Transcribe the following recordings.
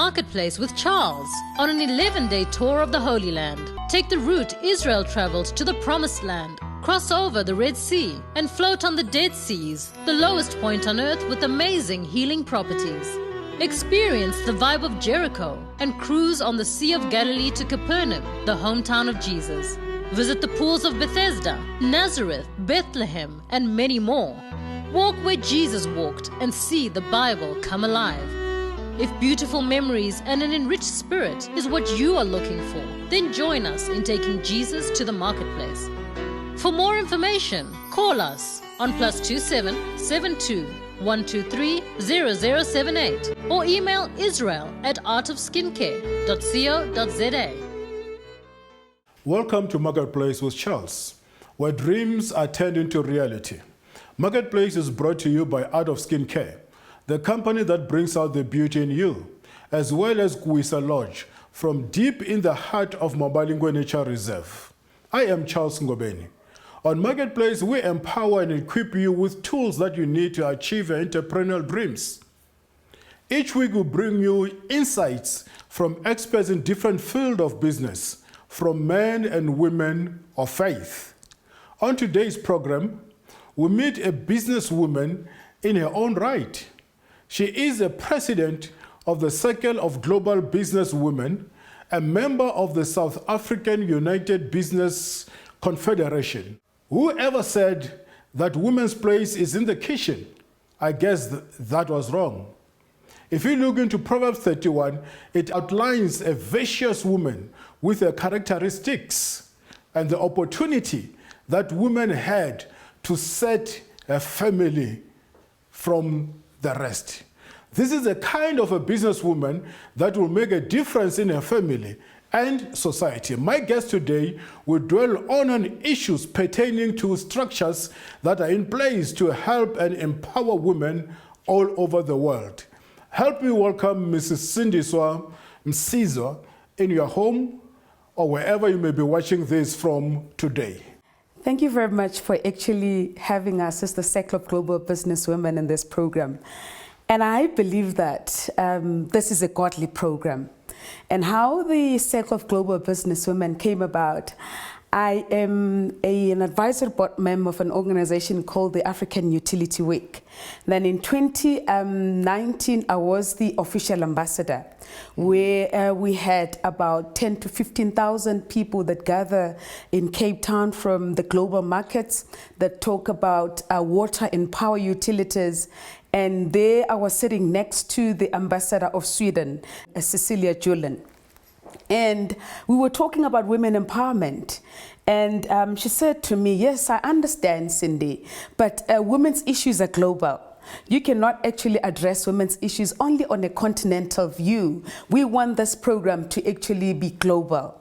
Marketplace with Charles on an 11-day tour of the Holy Land. Take the route Israel traveled to the Promised Land, cross over the Red Sea, and float on the Dead Seas, the lowest point on earth with amazing healing properties. Experience the vibe of Jericho and cruise on the Sea of Galilee to Capernaum, the hometown of Jesus. Visit the pools of Bethesda, Nazareth, Bethlehem, and many more. Walk where Jesus walked and see the Bible come alive. If beautiful memories and an enriched spirit is what you are looking for, then join us in taking Jesus to the marketplace. For more information, call us on +27 72 123 0078 or email israel@artofskincare.co.za. Welcome to Marketplace with Charles, where dreams are turned into reality. Marketplace is brought to you by Art of Skincare, the company that brings out the beauty in you, as well as Gwisa Lodge, from deep in the heart of Mobalingwe Nature Reserve. I am Charles Ngobeni. On Marketplace, we empower and equip you with tools that you need to achieve your entrepreneurial dreams. Each week we bring you insights from experts in different fields of business, from men and women of faith. On today's program, we meet a businesswoman in her own right. She is a president of the Circle of Global Business Women, a member of the South African United Business Confederation. Whoever said that women's place is in the kitchen, I guess that was wrong. If you look into Proverbs 31, it outlines a virtuous woman with her characteristics and the opportunity that women had to set a family from the rest. This is a kind of a businesswoman that will make a difference in her family and society. My guest today will dwell on issues pertaining to structures that are in place to help and empower women all over the world. Help me welcome Mrs. Sindiswa Mzamo in your home or wherever you may be watching this from today. Thank you very much for actually having us as the Circle of Global Business Women in this program. And I believe that this is a godly program. And how the Circle of Global Business Women came about, I am an advisory board member of an organization called the African Utility Week. Then in 2019, I was the official ambassador, where we had about 10 to 15,000 people that gather in Cape Town from the global markets that talk about water and power utilities. And there I was sitting next to the ambassador of Sweden, Cecilia Julen. And we were talking about women empowerment. And she said to me, yes, I understand, Cindy, but women's issues are global. You cannot actually address women's issues only on a continental view. We want this program to actually be global.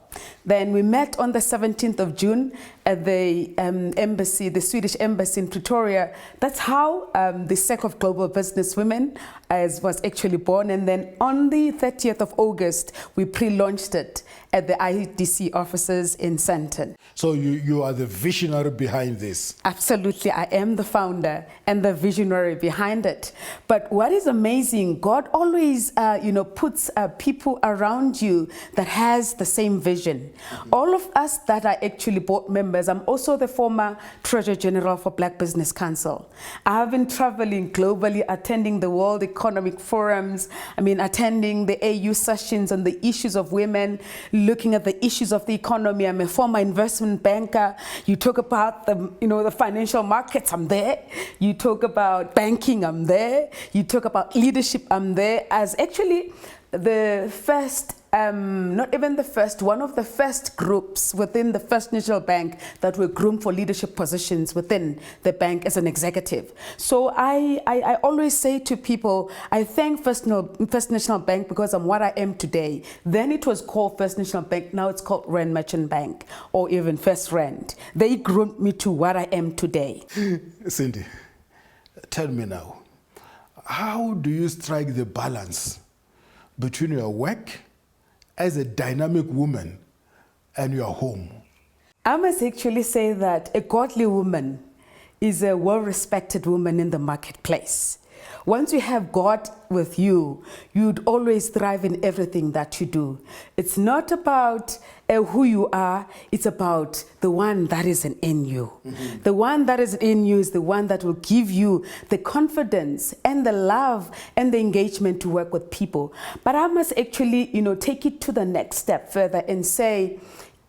Then we met on the 17th of June at the embassy, the Swedish embassy in Pretoria. That's how the Circle of Global Business Women was actually born. And then on the 30th of August, we pre-launched it at the IDC offices in Sandton. So you are the visionary behind this? Absolutely, I am the founder and the visionary behind it. But what is amazing, God always puts people around you that has the same vision. All of us that are actually board members, I'm also the former Treasurer General for Black Business Council. I have been traveling globally, attending the World Economic Forums, attending the AU sessions on the issues of women, looking at the issues of the economy. I'm a former investment banker. You talk about the financial markets, I'm there. You talk about banking, I'm there. You talk about leadership, I'm there. As actually the first, not even the first, one of the first groups within the First National Bank that were groomed for leadership positions within the bank as an executive. So I always say to people, I thank First National Bank because I'm what I am today. Then it was called First National Bank, now it's called Rand Merchant Bank, or even First Rand. They groomed me to what I am today. Cindy, tell me now, how do you strike the balance between your work as a dynamic woman and your home? I must actually say that a godly woman is a well-respected woman in the marketplace. Once you have God with you, you'd always thrive in everything that you do. It's not about who you are, it's about the one that is in you. Mm-hmm. The one that is in you is the one that will give you the confidence and the love and the engagement to work with people. But I must actually, take it to the next step further and say,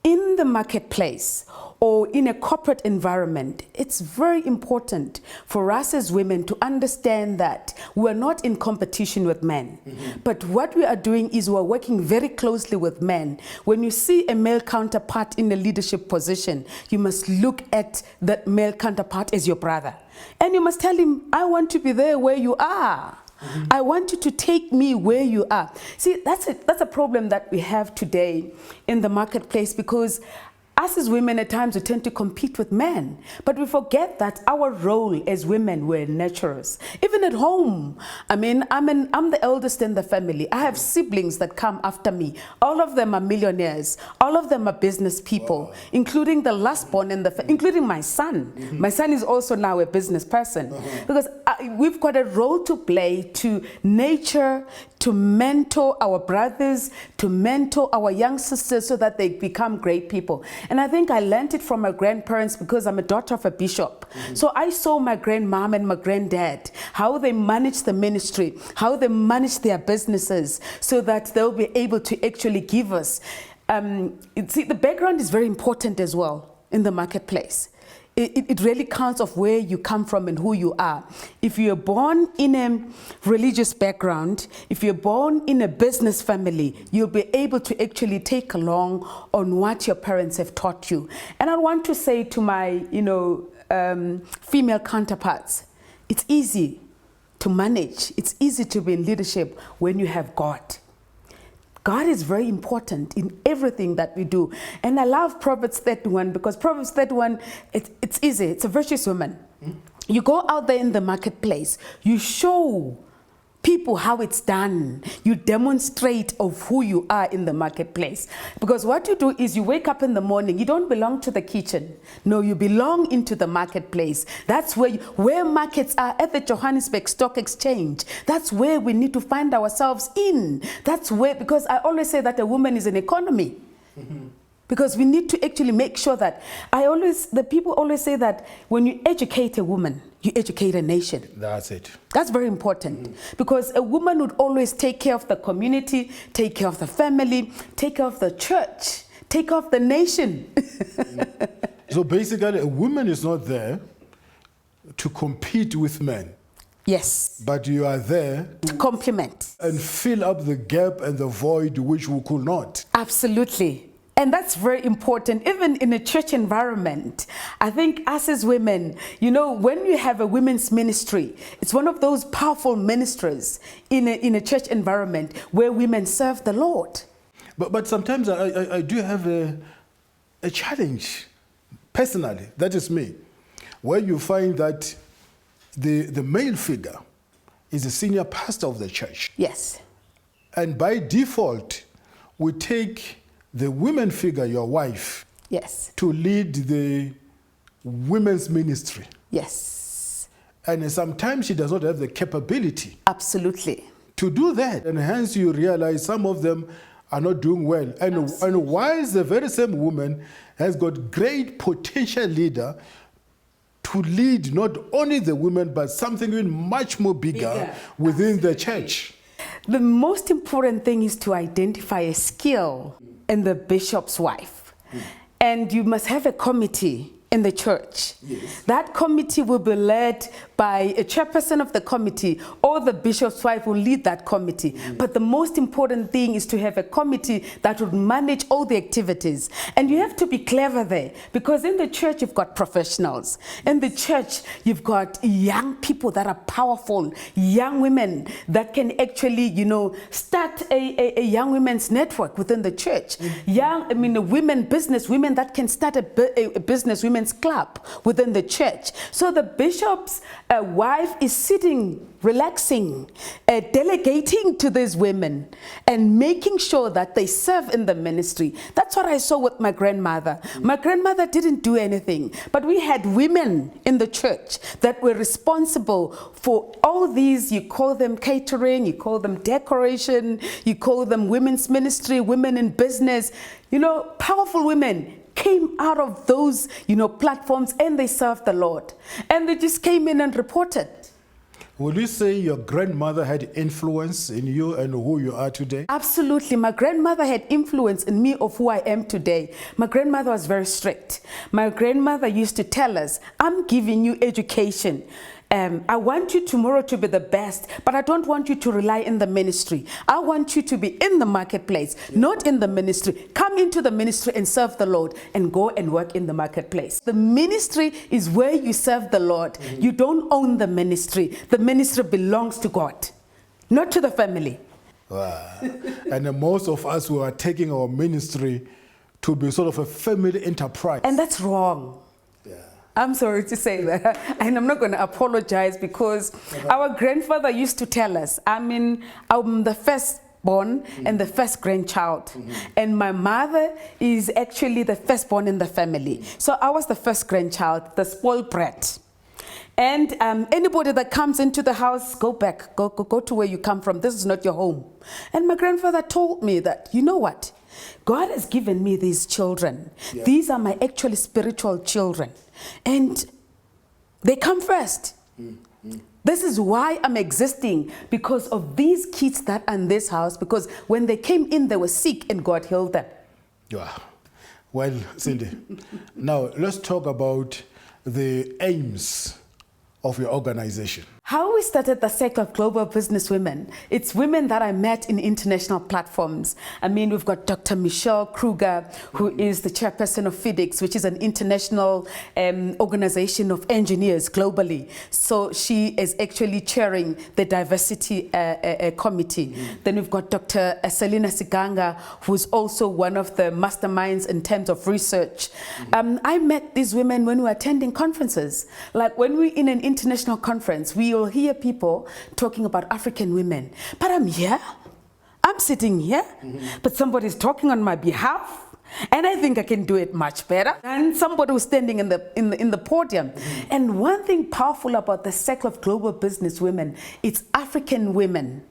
in the marketplace or in a corporate environment, it's very important for us as women to understand that we're not in competition with men. Mm-hmm. But what we are doing is we're working very closely with men. When you see a male counterpart in a leadership position, you must look at that male counterpart as your brother. And you must tell him, I want to be there where you are. Mm-hmm. I want you to take me where you are. See, that's a problem that we have today in the marketplace, because us as women at times we tend to compete with men, but we forget that our role as women, we're nurturers. Even at home, I'm the eldest in the family. I have siblings that come after me. All of them are millionaires. All of them are business people, wow, including the last born in the including my son. Mm-hmm. My son is also now a business person, because we've got a role to play to nurture, to mentor our brothers, to mentor our young sisters so that they become great people. And I think I learned it from my grandparents, because I'm a daughter of a bishop. Mm-hmm. So I saw my grandmom and my granddad, how they manage the ministry, how they manage their businesses so that they'll be able to actually give us. See, the background is very important as well in the marketplace. It really counts of where you come from and who you are. If you're born in a religious background, if you're born in a business family, you'll be able to actually take along on what your parents have taught you. And I want to say to my, female counterparts, it's easy to manage. It's easy to be in leadership when you have God. God is very important in everything that we do. And I love Proverbs 31, because Proverbs 31, it's easy. It's a virtuous woman. You go out there in the marketplace, you show people how it's done. You demonstrate of who you are in the marketplace. Because what you do is you wake up in the morning, you don't belong to the kitchen. No, you belong into the marketplace. That's where markets are, at the Johannesburg Stock Exchange. That's where we need to find ourselves in. That's where, because I always say that a woman is an economy. Mm-hmm. Because we need to actually make sure that, the people always say that when you educate a woman, you educate a nation. That's it. That's very important. Because a woman would always take care of the community, take care of the family, take care of the church, take care of the nation. So basically, a woman is not there to compete with men. Yes. But you are there to complement and fill up the gap and the void which we could not. Absolutely. And that's very important, even in a church environment. I think us as women, when you have a women's ministry, it's one of those powerful ministries in a church environment where women serve the Lord. But sometimes I do have a challenge, personally, that is me, where you find that the male figure is the senior pastor of the church. Yes. And by default, we take the women figure, your wife, yes, to lead the women's ministry. Yes. And sometimes she does not have the capability. Absolutely. To do that. And hence you realize some of them are not doing well. And whilst the very same woman has got great potential leader to lead not only the women, but something even much more bigger within the church. The most important thing is to identify a skill in the bishop's wife. And you must have a committee in the church. Yes. That committee will be led by a chairperson of the committee, or the bishop's wife will lead that committee. But the most important thing is to have a committee that would manage all the activities. And you have to be clever there, because in the church you've got professionals. In the church you've got young people that are powerful, young women that can actually, start a young women's network within the church. Women, business women that can start a business women women's club within the church. So the bishop's wife is sitting, relaxing, delegating to these women and making sure that they serve in the ministry. That's what I saw with my grandmother. My grandmother didn't do anything, but we had women in the church that were responsible for all these. You call them catering, you call them decoration, you call them women's ministry, women in business. You know, powerful women came out of those, platforms, and they served the Lord. And they just came in and reported. Would you say your grandmother had influence in you and who you are today? Absolutely. My grandmother had influence in me of who I am today. My grandmother was very strict. My grandmother used to tell us, I'm giving you education. I want you tomorrow to be the best, but I don't want you to rely in the ministry. I want you to be in the marketplace, not in the ministry. Come into the ministry and serve the Lord and go and work in the marketplace. The ministry is where you serve the Lord. You don't own the ministry. The ministry belongs to God, not to the family. Wow. And most of us who are taking our ministry to be sort of a family enterprise. And that's wrong. I'm sorry to say that, and I'm not going to apologize, because our grandfather used to tell us, I'm the firstborn and the first grandchild, and my mother is actually the firstborn in the family. So I was the first grandchild, the spoiled brat. And anybody that comes into the house, go back, go to where you come from. This is not your home. And my grandfather told me that, you know what? God has given me these children. Yeah. These are my actually spiritual children. And they come first. This is why I'm existing, because of these kids that are in this house, because when they came in, they were sick and God healed them. Yeah. Well, Cindy, now let's talk about the aims of your organization. How we started the Circle of Global Business Women, it's women that I met in international platforms. We've got Dr. Michelle Kruger, who is the chairperson of FIDIX, which is an international organization of engineers globally. So she is actually chairing the diversity committee. Then we've got Dr. Selina Siganga, who's also one of the masterminds in terms of research. I met these women when we were attending conferences. Like when we're in an international conference, we will hear people talking about African women. But I'm here, I'm sitting here, but somebody's talking on my behalf, and I think I can do it much better than somebody who's standing in the podium. And one thing powerful about the Circle of Global Business Women, it's African women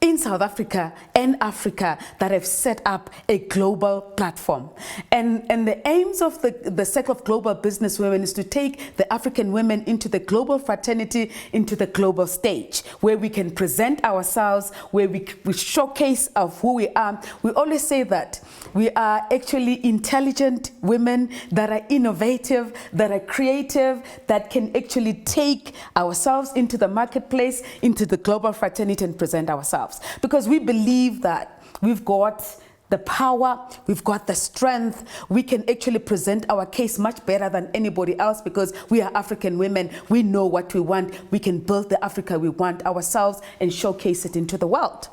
in South Africa and Africa that have set up a global platform. And the aims of the Circle of Global Business Women is to take the African women into the global fraternity, into the global stage, where we can present ourselves, where we showcase of who we are. We always say that we are actually intelligent women that are innovative, that are creative, that can actually take ourselves into the marketplace, into the global fraternity, and present ourselves. Because we believe that we've got the power, we've got the strength, we can actually present our case much better than anybody else, because we are African women, we know what we want, we can build the Africa we want ourselves and showcase it into the world.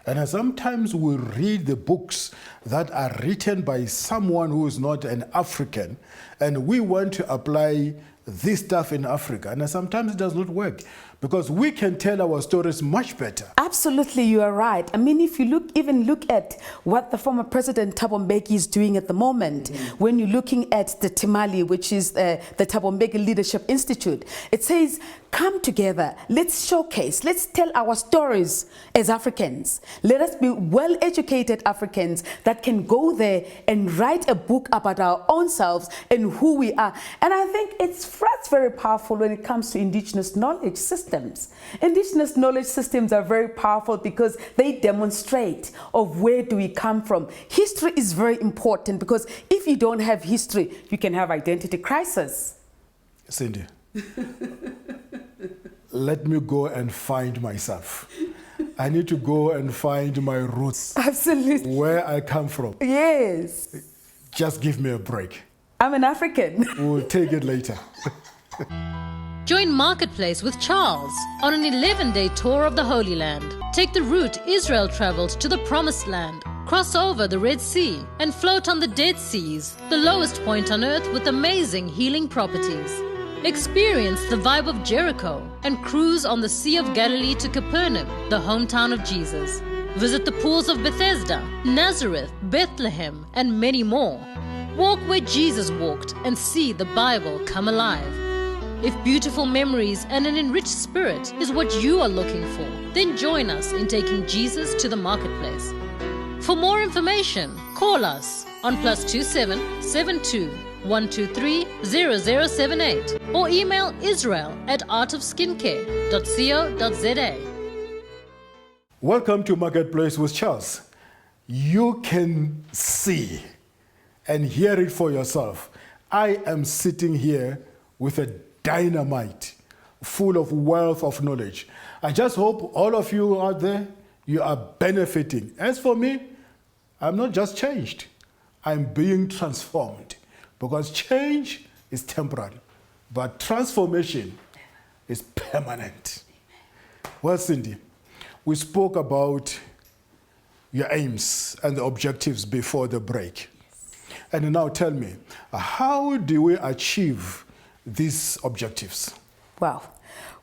And sometimes we read the books that are written by someone who is not an African, and we want to apply this stuff in Africa, and sometimes it does not work, because we can tell our stories much better. Absolutely, you are right. If you even look at what the former President Thabo Mbeki is doing at the moment, when you're looking at the Timali, which is the Thabo Mbeki Leadership Institute, it says, come together, let's showcase, let's tell our stories as Africans. Let us be well-educated Africans that can go there and write a book about our own selves and who we are. And I think it's very powerful when it comes to indigenous knowledge systems. Indigenous knowledge systems are very powerful because they demonstrate of where do we come from. History is very important, because if you don't have history, you can have identity crisis. Cindy, let me go and find myself. I need to go and find my roots. Absolutely. Where I come from. Yes. Just give me a break. I'm an African. We'll take it later. Join Marketplace with Charles on an 11-day tour of the Holy Land. Take the route Israel traveled to the Promised Land. Cross over the Red Sea and float on the Dead Seas, the lowest point on earth with amazing healing properties. Experience the vibe of Jericho and cruise on the Sea of Galilee to Capernaum, the hometown of Jesus. Visit the pools of Bethesda, Nazareth, Bethlehem, and many more. Walk where Jesus walked and see the Bible come alive. If beautiful memories and an enriched spirit is what you are looking for, then join us in taking Jesus to the marketplace. For more information, call us on +27 72 123 0078 or email israel@artofskincare.co.za. Welcome to Marketplace with Charles. You can see and hear it for yourself. I am sitting here with a dynamite full of wealth of knowledge. I just hope all of you out there, you are benefiting. As for me, I'm not just changed, I'm being transformed, because change is temporary, but transformation is permanent. Well, Cindy, we spoke about your aims and the objectives before the break. And now tell me, how do we achieve these objectives? Well,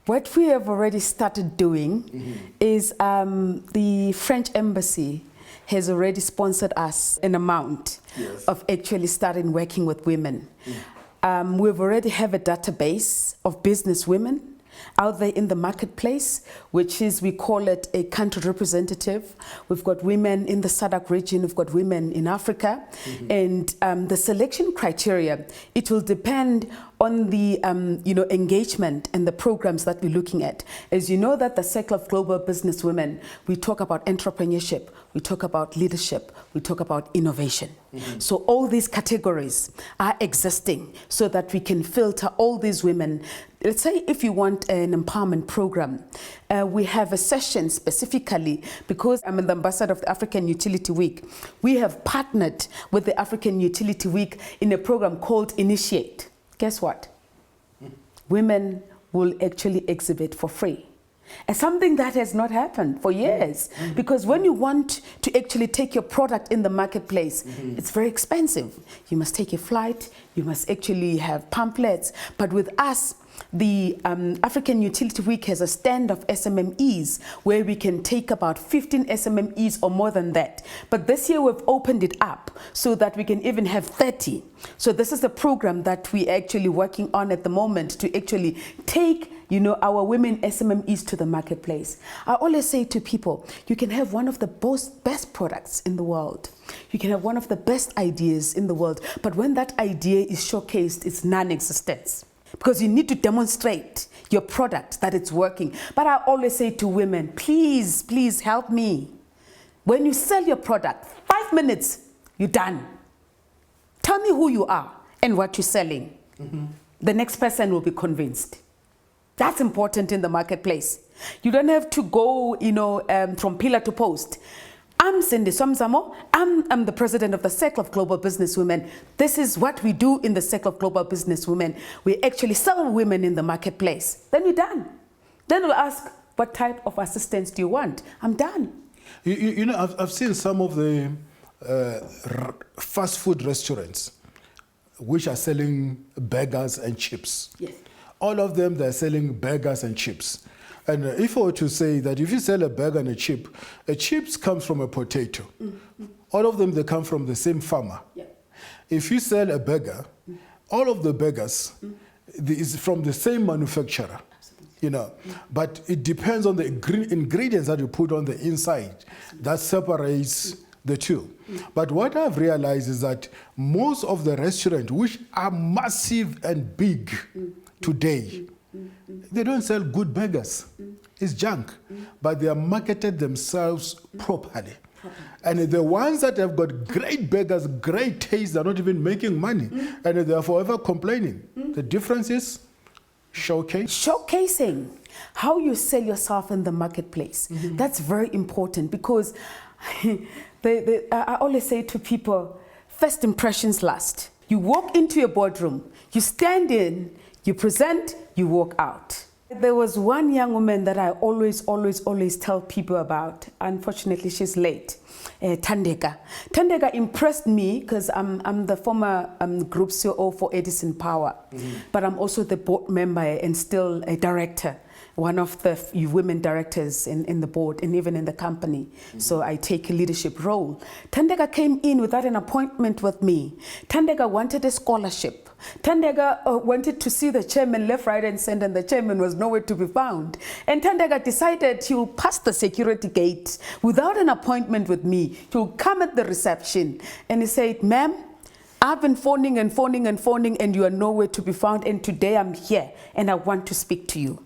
what we have already started doing is the French Embassy has already sponsored us an amount of actually starting working with women. We've already have a database of business women out there in the marketplace, which is, we call it a country representative. We've got women in the SADC region, we've got women in Africa, and the selection criteria, it will depend on the engagement and the programs that we're looking at. As you know, that the Circle of Global Business Women, we talk about entrepreneurship, we talk about leadership, we talk about innovation. So all these categories are existing so that we can filter all these women. Let's say if you want an empowerment program, we have a session specifically, because I'm the ambassador of the African Utility Week. We have partnered with the African Utility Week in a program called Initiate. Guess what? Women will actually exhibit for free. And something that has not happened for years. Because when you want to actually take your product in the marketplace, it's very expensive. You must take a flight, you must actually have pamphlets. But with us, the African Utility Week has a stand of SMMEs where we can take about 15 SMMEs or more than that. But this year we've opened it up so that we can even have 30. So this is a program that we're actually working on at the moment to actually take our women SMMEs to the marketplace. I always say to people, you can have one of the best products in the world. You can have one of the best ideas in the world. But when that idea is showcased, it's non-existence. Because you need to demonstrate your product, that it's working. But I always say to women, please, please help me. When you sell your product, 5 minutes, you're done. Tell me who you are and what you're selling. The next person will be convinced. That's important in the marketplace. You don't have to go, from pillar to post. I'm Sindiswa Mzamo. I'm the president of the Circle of Global Business Women. This is what we do in the Circle of Global Business Women. We actually sell women in the marketplace. Then we're done. Then we'll ask, what type of assistance do you want? I'm done. I've seen some of the fast food restaurants which are selling burgers and chips. Yes. All of them, they're selling burgers and chips. And if I were to say that if you sell a burger and a chips comes from a potato. All of them, they come from the same farmer. Yeah. If you sell a burger, all of the burgers is from the same manufacturer. But it depends on the ingredients that you put on the inside that separates the two. But what I've realized is that most of the restaurants, which are massive and big today, they don't sell good burgers. It's junk. But they are marketed themselves properly. And the ones that have got great burgers, great taste, they're not even making money. And they're forever complaining. The difference is showcasing how you sell yourself in the marketplace. That's very important, because I always say to people, first impressions last. You walk into your boardroom, you stand in, you present, you walk out. There was one young woman that I always tell people about. Unfortunately, she's late. Thandeka. Thandeka impressed me because I'm the former group CEO for Edison Power, but I'm also the board member and still a director, one of the women directors in the board and even in the company. So I take a leadership role. Thandeka came in without an appointment with me. Thandeka wanted a scholarship. Thandeka wanted to see the chairman left, right, and center, and the chairman was nowhere to be found. And Thandeka decided he will pass the security gate without an appointment with me. He will come at the reception, and he said, "Ma'am, I've been phoning, and you are nowhere to be found, and today I'm here, and I want to speak to you."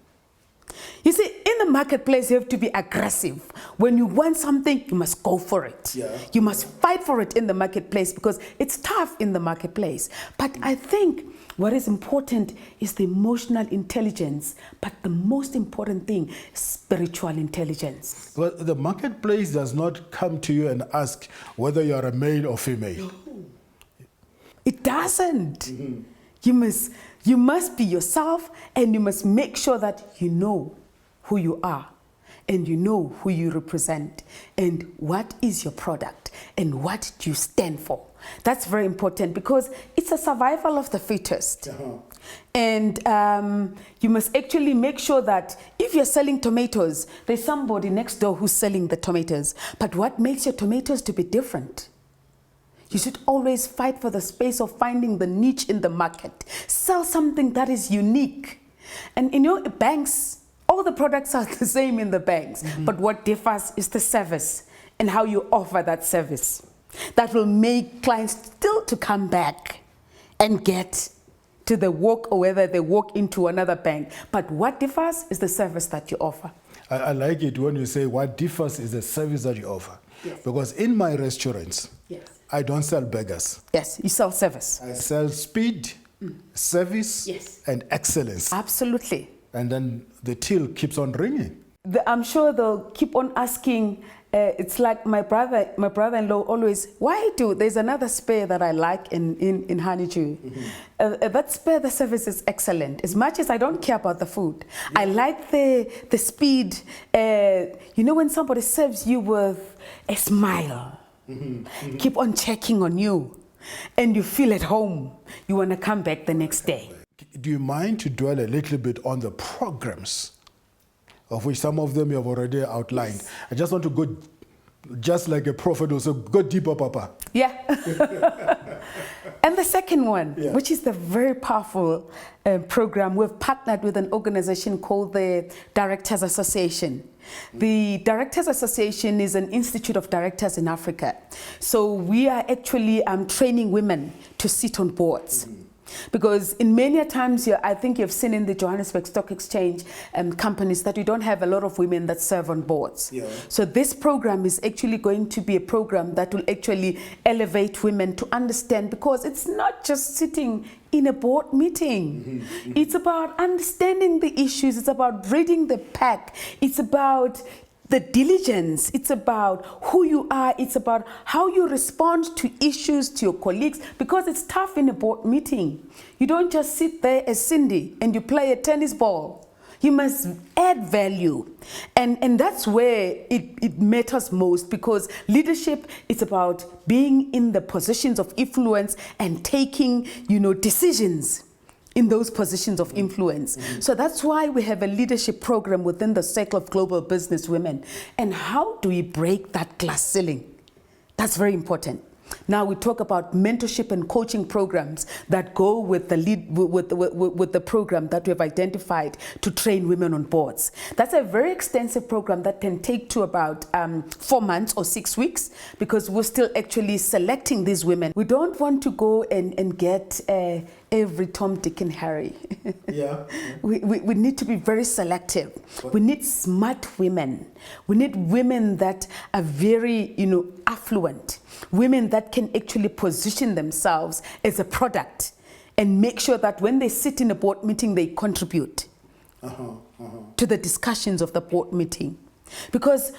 You see, in the marketplace, you have to be aggressive. When you want something, you must go for it. Yeah. You must fight for it in the marketplace because it's tough in the marketplace. But I think what is important is the emotional intelligence. But the most important thing is spiritual intelligence. Well, the marketplace does not come to you and ask whether you are a male or female. No. It doesn't. You must be yourself, and you must make sure that you know who you are and you know who you represent and what is your product and what do you stand for. That's very important because it's a survival of the fittest. And you must actually make sure that if you're selling tomatoes, there's somebody next door who's selling the tomatoes. But what makes your tomatoes to be different? You should always fight for the space of finding the niche in the market. Sell something that is unique. And in your banks, all the products are the same in the banks. But what differs is the service and how you offer that service. That will make clients still to come back and get to the walk or whether they walk into another bank. But what differs is the service that you offer. I like it when you say what differs is the service that you offer. Yes. Because in my restaurants, yes, I don't sell burgers. Yes, you sell service. I sell speed, service, yes, and excellence. Absolutely. And then the till keeps on ringing. I'm sure they'll keep on asking. It's like my brother-in-law always, there's another spare that I like in Honeydew. That spare, the service is excellent. As much as I don't care about the food, I like the speed. You know when somebody serves you with a smile, keep on checking on you, and you feel at home, you want to come back the next day. Do you mind to dwell a little bit on the programs, of which some of them you have already outlined? Yes. I just want to go, just like a prophet also, go deeper, Papa. Yeah. And the second one, which is the very powerful program, we've partnered with an organization called the Directors Association. The Directors Association is an institute of directors in Africa. So we are actually training women to sit on boards. Because in many times, I think you've seen in the Johannesburg Stock Exchange companies that you don't have a lot of women that serve on boards. Yeah. So this program is actually going to be a program that will actually elevate women to understand, because it's not just sitting in a board meeting. It's about understanding the issues. It's about reading the pack. It's about the diligence, it's about who you are, it's about how you respond to issues, to your colleagues, because it's tough in a board meeting. You don't just sit there as Cindy and you play a tennis ball. You must add value. And that's where it matters most, because leadership is about being in the positions of influence and taking, decisions in those positions of influence. So that's why we have a leadership program within the Circle of Global Business Women. And how do we break that glass ceiling? That's very important. Now we talk about mentorship and coaching programs that go with the program that we have identified to train women on boards. That's a very extensive program that can take to about 4 months or 6 weeks, because we're still actually selecting these women. We don't want to go and get every Tom, Dick, and Harry. Yeah. We need to be very selective. We need smart women. We need women that are very, affluent. Women that can actually position themselves as a product and make sure that when they sit in a board meeting, they contribute to the discussions of the board meeting. Because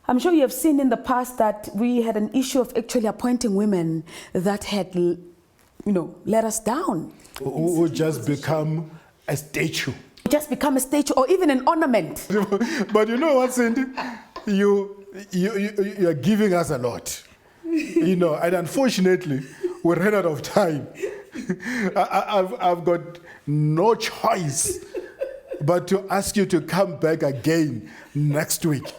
I'm sure you have seen in the past that we had an issue of actually appointing women that had, let us down. Who just become a statue. Just become a statue or even an ornament. But you know what, Cindy? You are giving us a lot. You know, and unfortunately, we ran out of time. I've got no choice but to ask you to come back again next week.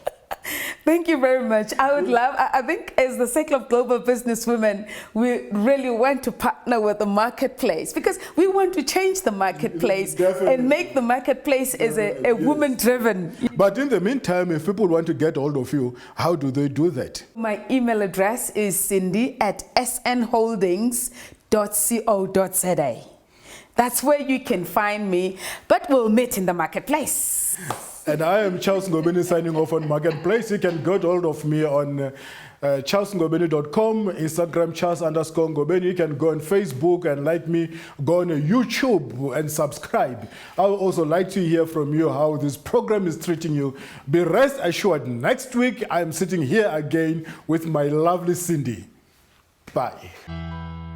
Thank you very much. I think as the Circle of Global Businesswomen, we really want to partner with the marketplace because we want to change the marketplace and make the marketplace as a woman-driven. But in the meantime, if people want to get hold of you, how do they do that? My email address is cindy@snholdings.co.za. That's where you can find me, but we'll meet in the marketplace. And I am Charles Ngobeni signing off on Marketplace. You can get hold of me on charlesngobeni.com, Instagram Charles_Ngobeni. You can go on Facebook and like me, go on YouTube and subscribe. I would also like to hear from you how this program is treating you. Be rest assured, next week I am sitting here again with my lovely Cindy. Bye.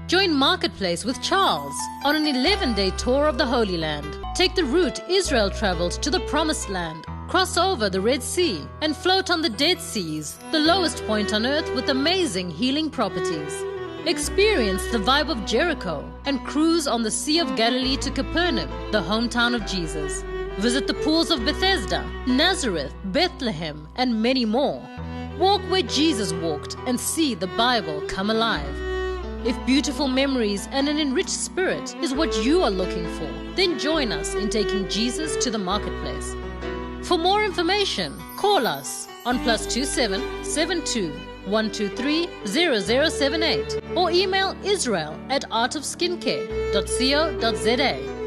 Join Marketplace with Charles on an 11-day tour of the Holy Land. Take the route Israel traveled to the Promised Land, cross over the Red Sea, and float on the Dead Seas, the lowest point on earth with amazing healing properties. Experience the vibe of Jericho and cruise on the Sea of Galilee to Capernaum, the hometown of Jesus. Visit the pools of Bethesda, Nazareth, Bethlehem, and many more. Walk where Jesus walked and see the Bible come alive. If beautiful memories and an enriched spirit is what you are looking for, then join us in taking Jesus to the marketplace. For more information, call us on +27 72 123 0078 or email israel@artofskincare.co.za.